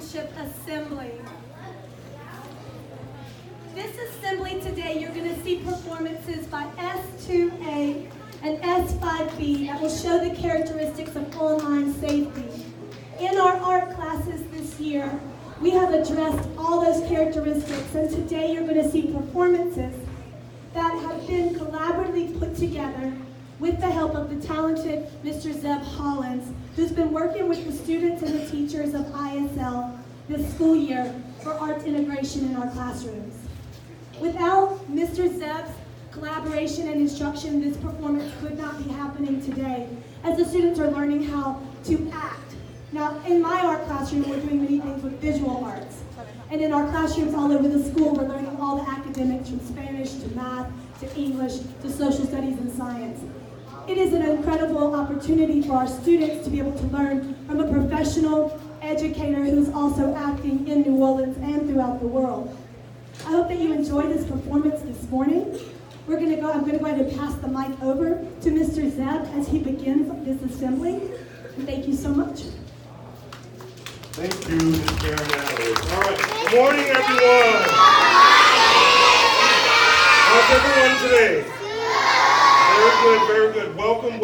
Citizenship Assembly. This assembly today, you're going to see performances by S2A and S5B that will show the characteristics of online safety. In our art classes this year, we have addressed all those characteristics, and today you're going to see performances that have been collaboratively put together with the help of the talented Mr. Zeb Hollins, who's been working with the students and the teachers of ISL this school year for arts integration in our classrooms. Without Mr. Zeb's collaboration and instruction, this performance could not be happening today, as the students are learning how to act. Now, in my art classroom, we're doing many things with visual arts. And in our classrooms all over the school, we're learning all the academics from Spanish to math to English to social studies and science. It is an incredible opportunity for our students to be able to learn from a professional educator who's also acting in New Orleans and throughout the world. I hope that you enjoyed this performance this morning. I'm going to go ahead and pass the mic over to Mr. Zeb as he begins this assembly. And thank you so much. Thank you, Ms. Karen Adams. All right, good morning, everyone. How's everyone today? Very good. Welcome,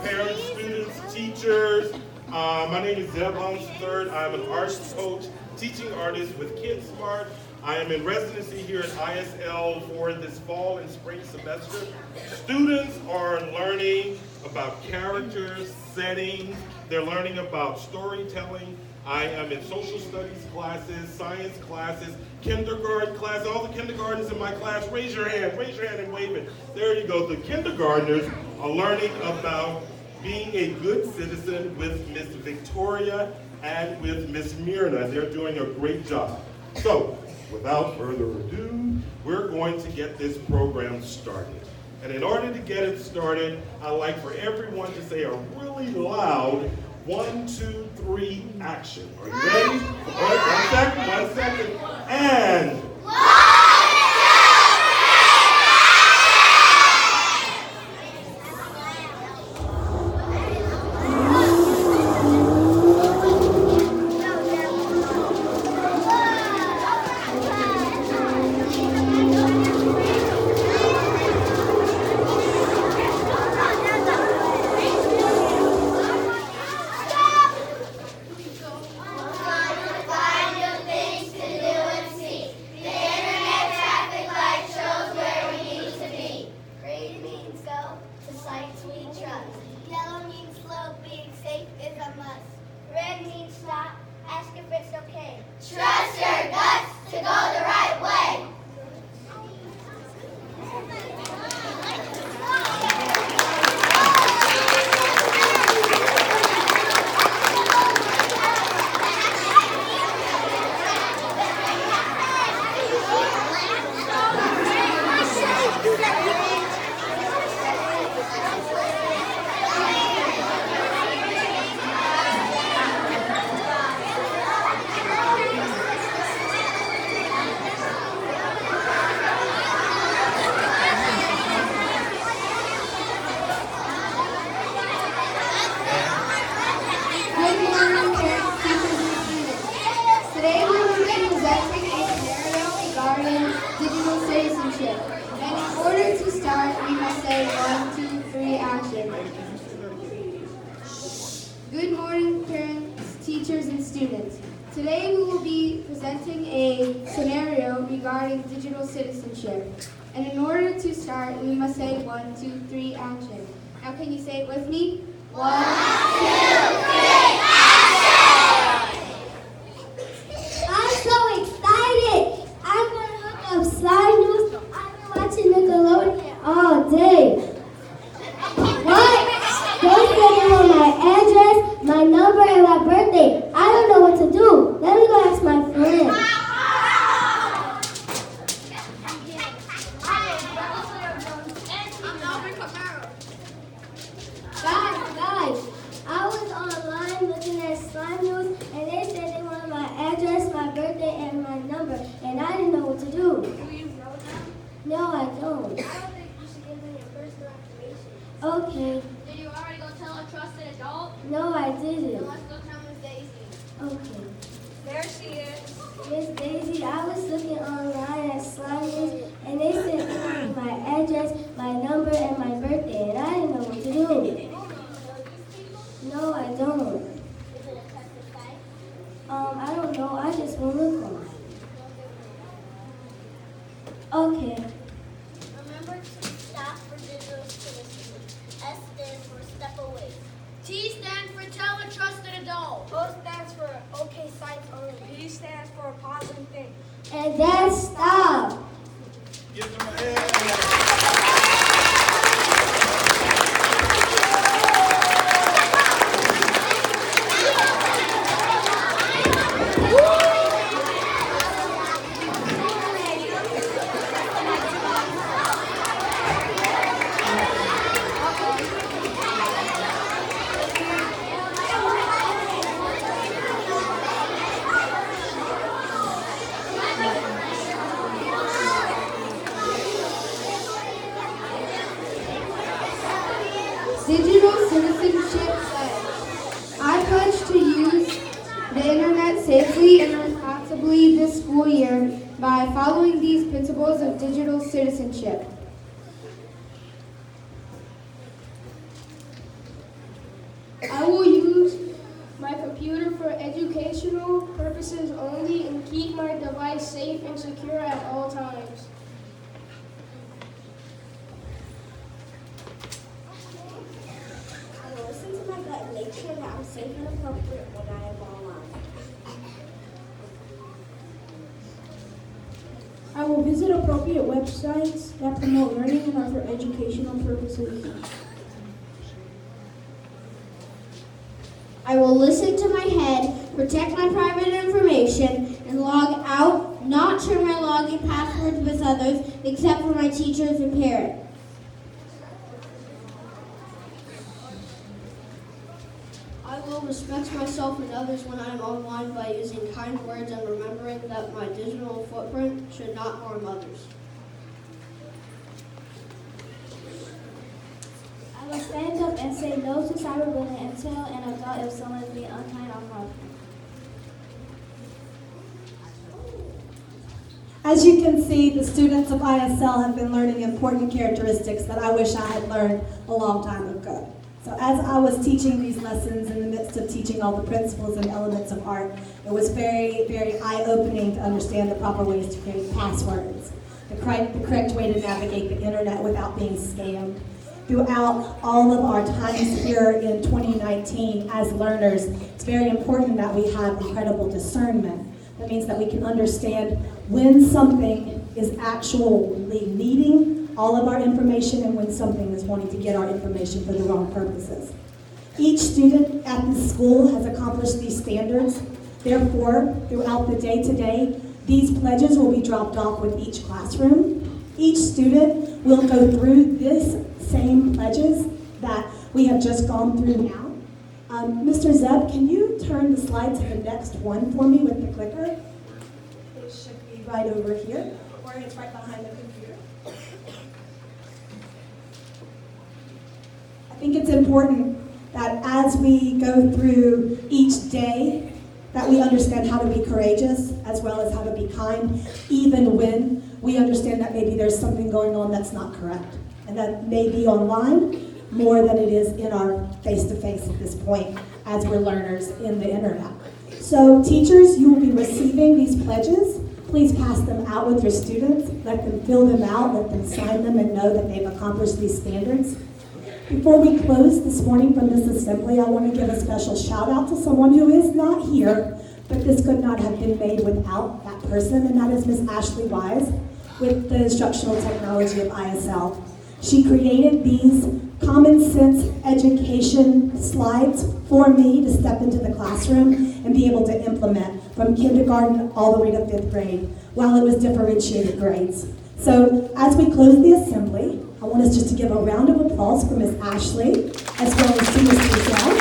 parents, students, teachers. My name is Zeb Hollins III. I'm an arts coach, teaching artist with Kids Smart. I am in residency here at ISL for this fall and spring semester. Students are learning about characters, settings. They're learning about storytelling. I am in social studies classes, science classes, kindergarten class. All the kindergartners in my class, raise your hand and wave it. There you go. The kindergartners are learning about being a good citizen with Miss Victoria and with Miss Myrna. They're doing a great job. So, without further ado, we're going to get this program started. And in order to get it started, I'd like for everyone to say a really loud 1, 2, 3, action. Are you ready? All right, one second. And Today we will be presenting a scenario regarding digital citizenship. And in order to start, we must say 1, 2, 3, action. Now can you say it with me? 1, 2, 3, action! I'm so excited! I'm going to hook up Slide News. I've been watching Nickelodeon all day. What? They said they want my address, my number, and my birthday. I don't know what to do. Let me go ask my friend. Guys, I was online looking at Slime News, and they said they wanted my address, my birthday, and my number, and I didn't know what to do. Do you know them? No, I don't. I don't think you should give them your personal information. Okay. Did you already go tell a trusted adult? No, I Then didn't. let's go tell Miss Daisy. Okay. There she she is. Miss Daisy, I was looking online at slime news, and they sent me my address, my number, and my birthday, and I didn't know what to do. No, I don't. I don't know. I just want to look on. Okay. Remember to stop for digital citizenship. S stands for step away. T stands for tell a trusted adult. O stands for okay sites only. P stands for a positive thing. And then stop. Give them a hand. Digital citizenship pledge. I pledge to use the internet safely and responsibly this school year by following these principles of digital citizenship. I will use my computer for educational purposes only and keep my device safe and secure at all times. I will listen to my gut and make sure that I'm safe and appropriate when I am online. I will visit appropriate websites that promote learning and are for educational purposes. I will listen to my head, protect my private information, and log out, not share my login passwords with others except for my teachers and parents. I will respect myself and others when I am online by using kind words and remembering that my digital footprint should not harm others. I will stand up and say no to cyberbullying and tell an adult if someone is being unkind or harmful. As you can see, the students of ISL have been learning important characteristics that I wish I had learned a long time ago. So as I was teaching these lessons in the midst of teaching all the principles and elements of art, it was very, very eye-opening to understand the proper ways to create passwords, the correct way to navigate the internet without being scammed. Throughout all of our times here in 2019 as learners, it's very important that we have incredible discernment. That means that we can understand when something is actually needing all of our information and when something is wanting to get our information for the wrong purposes. Each student at this school has accomplished these standards. Therefore, throughout the day today, these pledges will be dropped off with each classroom. Each student will go through this same pledges that we have just gone through now. Mr. Zeb, can you turn the slide to the next one for me with the clicker? It should be right over here, or it's right behind the computer. I think it's important that as we go through each day, that we understand how to be courageous as well as how to be kind, even when we understand that maybe there's something going on that's not correct. And that may be online more than it is in our face-to-face at this point as we're learners in the internet. So teachers, you will be receiving these pledges. Please pass them out with your students. Let them fill them out, let them sign them and know that they've accomplished these standards. Before we close this morning from this assembly, I want to give a special shout out to someone who is not here, but this could not have been made without that person, and that is Miss Ashley Wise with the Instructional Technology of ISL. She created these common sense education slides for me to step into the classroom and be able to implement from kindergarten all the way to 5th grade while it was differentiated grades. So as we close the assembly, I want us just to give a round of applause for Miss Ashley, as well as to Mr. Zell,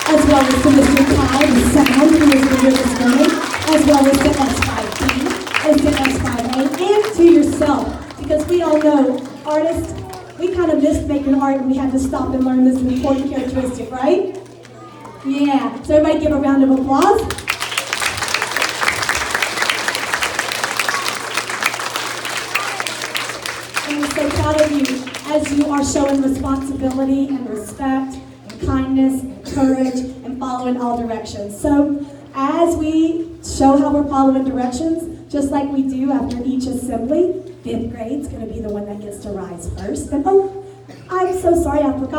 as well as to Mr. Ty, the sound who is here this morning, as well as to S5B, as to S5A, and to yourself, because we all know artists, we kind of missed making art and we had to stop and learn this important characteristic, right? Yeah, so everybody give a round of applause. And we're so proud of you as you are showing responsibility and respect and kindness and courage and following all directions. So as we show how we're following directions, just like we do after each assembly, 5th grade's going to be the one that gets to rise first. And oh, I'm so sorry, I forgot.